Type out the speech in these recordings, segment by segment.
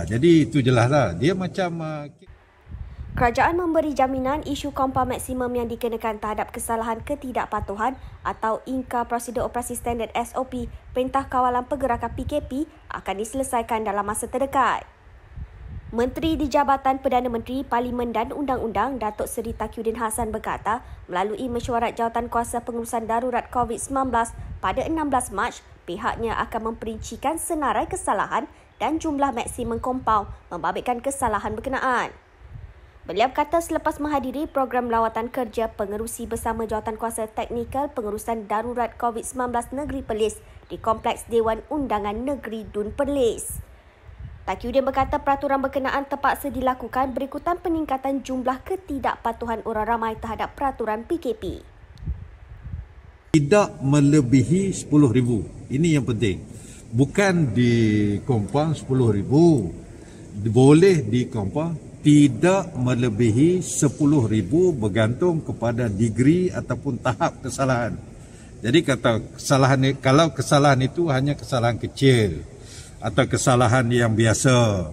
Jadi itu jelaslah dia macam Kerajaan memberi jaminan isu kompaun maksimum yang dikenakan terhadap kesalahan ketidakpatuhan atau ingkar prosedur operasi standard SOP Perintah Kawalan Pergerakan PKP akan diselesaikan dalam masa terdekat. Menteri di Jabatan Perdana Menteri, Parlimen dan Undang-Undang Datuk Seri Taqiyuddin Hassan berkata melalui mesyuarat Jawatankuasa Pengurusan Darurat COVID-19 pada 16 Mac, pihaknya akan memperincikan senarai kesalahan dan jumlah maksimum kompaun membabitkan kesalahan berkenaan. Beliau kata selepas menghadiri program lawatan kerja pengerusi bersama Jawatankuasa Teknikal Pengurusan Darurat COVID-19 Negeri Perlis di Kompleks Dewan Undangan Negeri Dun Perlis. Taqiyuddin berkata peraturan berkenaan terpaksa dilakukan berikutan peningkatan jumlah ketidakpatuhan orang ramai terhadap peraturan PKP. Tidak melebihi 10,000. Ini yang penting. Bukan di kompaun 10,000. Boleh di kompaun tidak melebihi 10,000 bergantung kepada degree ataupun tahap kesalahan. Jadi kalau kesalahan itu hanya kesalahan kecil atau kesalahan yang biasa,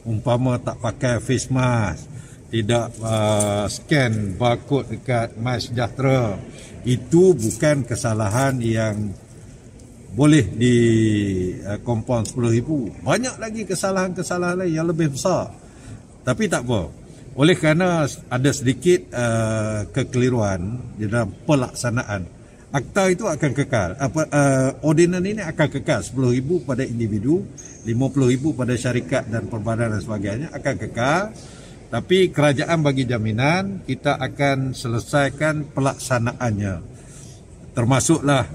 umpama tak pakai face mask, tidak scan barcode dekat MySejahtera, itu bukan kesalahan yang boleh di kompaun 10,000. Banyak lagi kesalahan-kesalahan lain yang lebih besar. Tapi tak apa. Oleh kerana ada sedikit kekeliruan di dalam pelaksanaan, akta itu akan kekal. Ordinan ini akan kekal. 10,000 pada individu, 50,000 pada syarikat dan perbadan dan sebagainya akan kekal. Tapi kerajaan bagi jaminan kita akan selesaikan pelaksanaannya. Termasuklah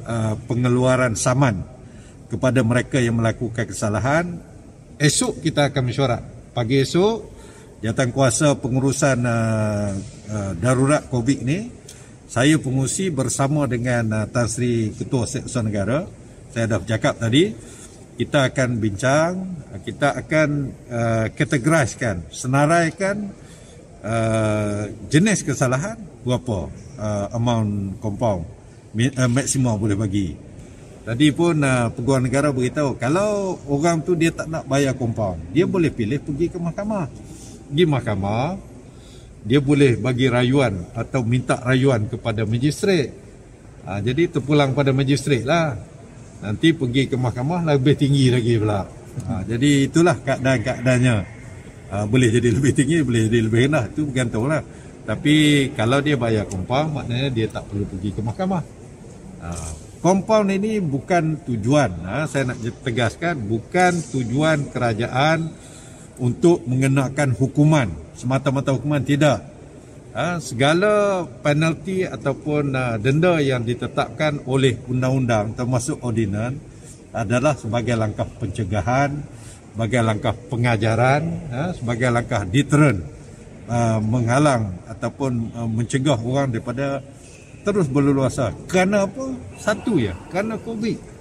pengeluaran saman kepada mereka yang melakukan kesalahan. Esok kita akan mesyuarat. Pagi esok, Jawatankuasa Pengurusan Darurat COVID ni, saya pengurusi bersama dengan Tan Sri Ketua Setiausaha Negara. Saya dah bercakap tadi, kita akan bincang, kita akan kategoriskan, senaraikan jenis kesalahan, berapa amount kompaun maksimum boleh bagi. Tadi pun Peguam Negara beritahu, kalau orang tu dia tak nak bayar kompaun, dia boleh pilih pergi ke mahkamah. Pergi mahkamah, dia boleh bagi rayuan atau minta rayuan kepada magistrat. Jadi terpulang pada magistrat lah. Nanti pergi ke mahkamah lebih tinggi lagi pula. Jadi itulah keadaan-keadaannya. Boleh jadi lebih tinggi, boleh jadi lebih rendah. Itu bergantung lah. Tapi kalau dia bayar kompaun, maknanya dia tak perlu pergi ke mahkamah. Kompaun ini bukan tujuan. Saya nak tegaskan, bukan tujuan kerajaan untuk mengenakan hukuman, semata-mata hukuman, tidak. Segala penalti ataupun denda yang ditetapkan oleh undang-undang termasuk ordinan adalah sebagai langkah pencegahan, sebagai langkah pengajaran, sebagai langkah deterrent, menghalang ataupun mencegah orang daripada terus berleluasa. Kerana apa? Satu ya, kerana COVID.